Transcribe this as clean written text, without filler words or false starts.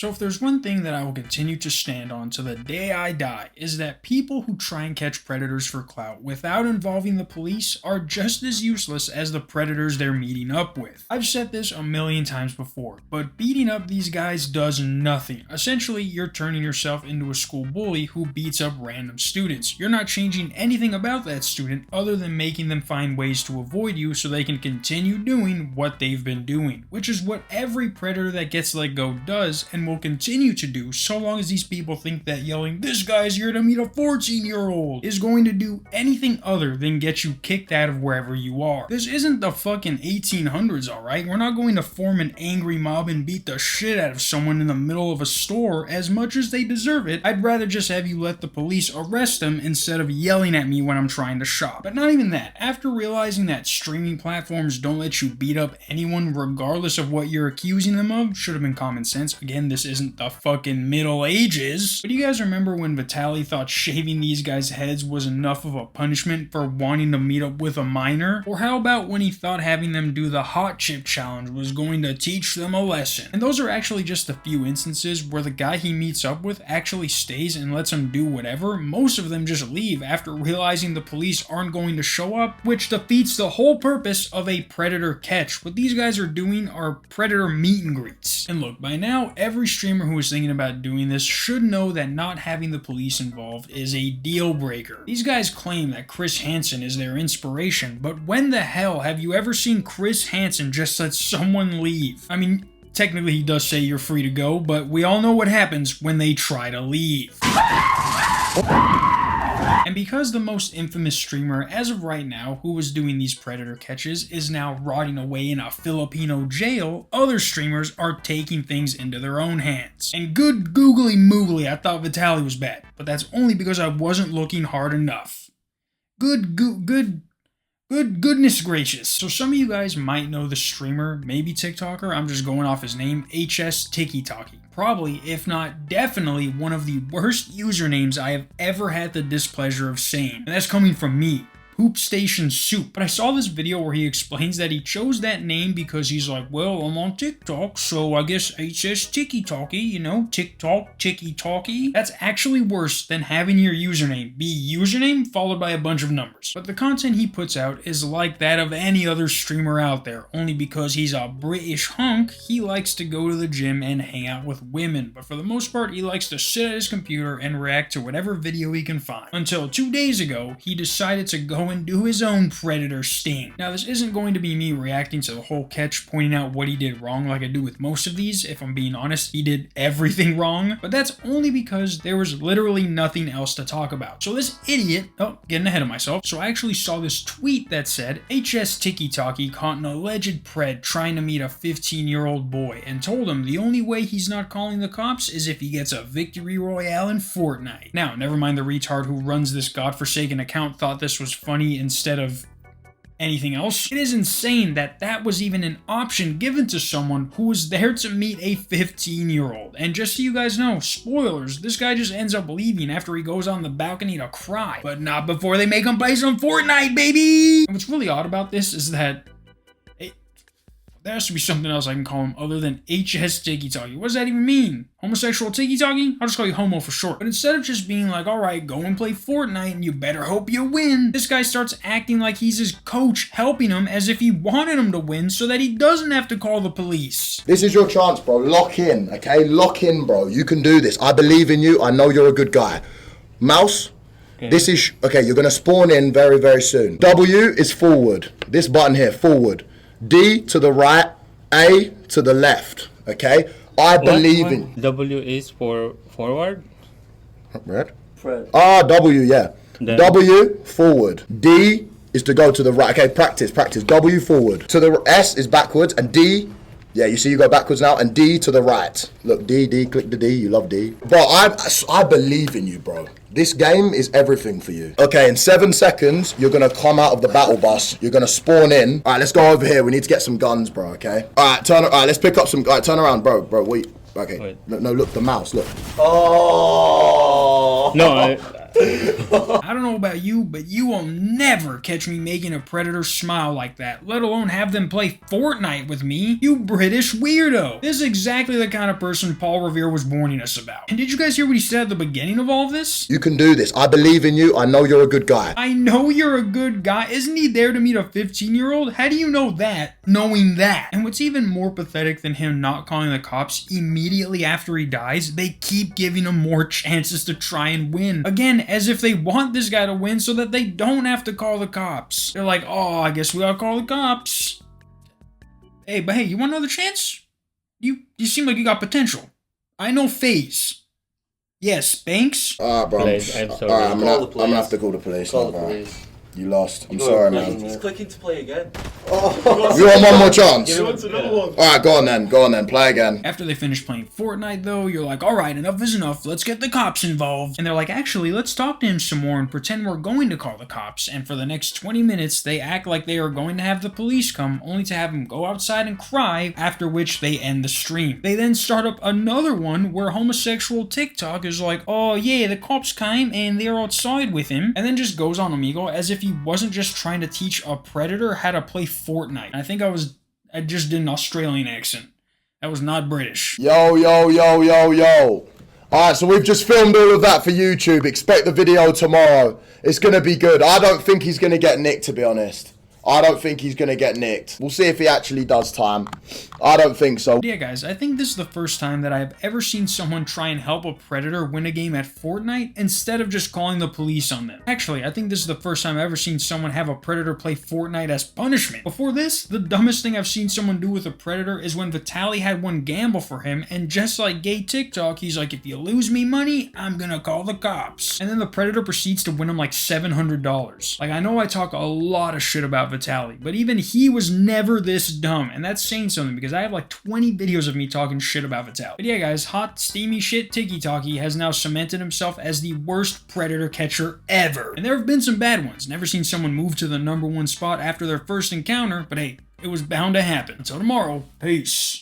So if there's one thing that I will continue to stand on to the day I die, is that people who try and catch predators for clout without involving the police are just as useless as the predators they're meeting up with. I've said this a million times before, but beating up these guys does nothing. Essentially, you're turning yourself into a school bully who beats up random students. You're not changing anything about that student other than making them find ways to avoid you so they can continue doing what they've been doing, which is what every predator that gets let go does and will continue to do so long as these people think that yelling, "This guy's here to meet a 14-year-old," is going to do anything other than get you kicked out of wherever you are. This isn't the fucking 1800s, alright? We're not going to form an angry mob and beat the shit out of someone in the middle of a store as much as they deserve it. I'd rather just have you let the police arrest them instead of yelling at me when I'm trying to shop. But not even that. After realizing that streaming platforms don't let you beat up anyone regardless of what you're accusing them of, should have been common sense. Again, this isn't the fucking Middle Ages. But do you guys remember when Vitaly thought shaving these guys' heads was enough of a punishment for wanting to meet up with a minor? Or how about when he thought having them do the hot chip challenge was going to teach them a lesson? And those are actually just a few instances where the guy he meets up with actually stays and lets him do whatever. Most of them just leave after realizing the police aren't going to show up, which defeats the whole purpose of a predator catch. What these guys are doing are predator meet and greets. And look, by now, every streamer who is thinking about doing this should know that not having the police involved is a deal breaker. These guys claim that Chris Hansen is their inspiration, but when the hell have you ever seen Chris Hansen just let someone leave? I mean, technically he does say you're free to go, but we all know what happens when they try to leave. And because the most infamous streamer as of right now who was doing these predator catches is now rotting away in a Filipino jail, other streamers are taking things into their own hands. And good googly moogly, I thought Vitaly was bad, but that's only because I wasn't looking hard enough. Goodness gracious. So some of you guys might know the streamer, maybe TikToker, I'm just going off his name, HSTikkyTokky. Probably, if not definitely, one of the worst usernames I have ever had the displeasure of saying. And that's coming from me. Hoop Station Soup. But I saw this video where he explains that he chose that name because he's like, well, I'm on TikTok, so I guess HSTikkyTokky, you know, TikTok, TikkyTokky. That's actually worse than having your username be username followed by a bunch of numbers. But the content he puts out is like that of any other streamer out there, only because he's a British hunk, he likes to go to the gym and hang out with women. But for the most part, he likes to sit at his computer and react to whatever video he can find. Until 2 days ago, he decided to go and do his own predator sting. Now, this isn't going to be me reacting to the whole catch, pointing out what he did wrong like I do with most of these. If I'm being honest, he did everything wrong, but that's only because there was literally nothing else to talk about. So this idiot, getting ahead of myself. So I actually saw this tweet that said, HSTikkyTokky caught an alleged pred trying to meet a 15-year-old boy and told him the only way he's not calling the cops is if he gets a victory royale in Fortnite. Now, never mind the retard who runs this godforsaken account thought this was funny instead of anything else. It is insane that that was even an option given to someone who was there to meet a 15-year-old. And just so you guys know, spoilers, this guy just ends up leaving after he goes on the balcony to cry. But not before they make him play some Fortnite, baby! And what's really odd about this is that there has to be something else I can call him other than HSTikkyTokky. What does that even mean? Homosexual TikkyTokky? I'll just call you homo for short. But instead of just being like, alright, go and play Fortnite and you better hope you win, this guy starts acting like he's his coach, helping him as if he wanted him to win so that he doesn't have to call the police. This is your chance, bro. Lock in, okay? Lock in, bro. You can do this. I believe in you. I know you're a good guy. Mouse, okay. This is, okay, you're gonna spawn in very, very soon. W is forward. This button here, forward. D to the right, A to the left, okay? I believe in... W is for forward? Red? W, yeah. Then. W, forward. D is to go to the right. Okay, practice. W, forward. To the S is backwards, and D... Yeah, you see you go backwards now, and D to the right. Look, D, click the D, you love D. Bro, I believe in you, bro. This game is everything for you. Okay, in 7 seconds, you're gonna come out of the battle bus. You're gonna spawn in. All right, let's go over here. We need to get some guns, bro, okay? All right, let's pick up some, all right, turn around, bro, wait. Okay, wait. No, look, the mouse, look. Oh! No, I don't know about you, but you will never catch me making a predator smile like that, let alone have them play Fortnite with me, you British weirdo. This is exactly the kind of person Paul Revere was warning us about. And did you guys hear what he said at the beginning of all of this? You can do this. I believe in you. I know you're a good guy. I know you're a good guy. Isn't he there to meet a 15-year-old? How do you know that, knowing that? And what's even more pathetic than him not calling the cops immediately after he dies, they keep giving him more chances to try and win. Again, as if they want this guy to win so that they don't have to call the cops. They're like, oh, I guess we gotta call the cops. Hey, but hey, you want another chance? You seem like you got potential. I know FaZe. Yes, Banks? Bro. Please, I'm sorry. I'm gonna have to call the police. Call the bro. police. You lost. I'm sorry, man. He's clicking to play again. You want one more chance? He wants another one. Alright, go on then. Play again. After they finish playing Fortnite though, you're like, alright, enough is enough, let's get the cops involved. And they're like, actually, let's talk to him some more and pretend we're going to call the cops. And for the next 20 minutes, they act like they are going to have the police come, only to have him go outside and cry, after which they end the stream. They then start up another one where homosexual TikTok is like, oh yeah, the cops came and they're outside with him, and then just goes on Amigo as if he wasn't just trying to teach a predator how to play Fortnite. I think I just did an Australian accent. That was not British. Yo. Alright, so we've just filmed all of that for YouTube. Expect the video tomorrow. It's gonna be good. I don't think he's gonna get nicked, to be honest. I don't think he's gonna get nicked. We'll see if he actually does time. I don't think so. Yeah, guys, I think this is the first time that I have ever seen someone try and help a predator win a game at Fortnite instead of just calling the police on them. Actually, I think this is the first time I've ever seen someone have a predator play Fortnite as punishment. Before this, the dumbest thing I've seen someone do with a predator is when Vitaly had one gamble for him, and just like gay TikTok, he's like, if you lose me money, I'm gonna call the cops. And then the predator proceeds to win him like $700. Like, I know I talk a lot of shit about Vitaly, but even he was never this dumb, and that's saying something because I have like 20 videos of me talking shit about Vitaly. But yeah, guys, hot steamy shit HSTikkyTokky has now cemented himself as the worst predator catcher ever. And there have been some bad ones. Never seen someone move to the #1 spot after their first encounter, but hey, it was bound to happen. Until tomorrow, peace.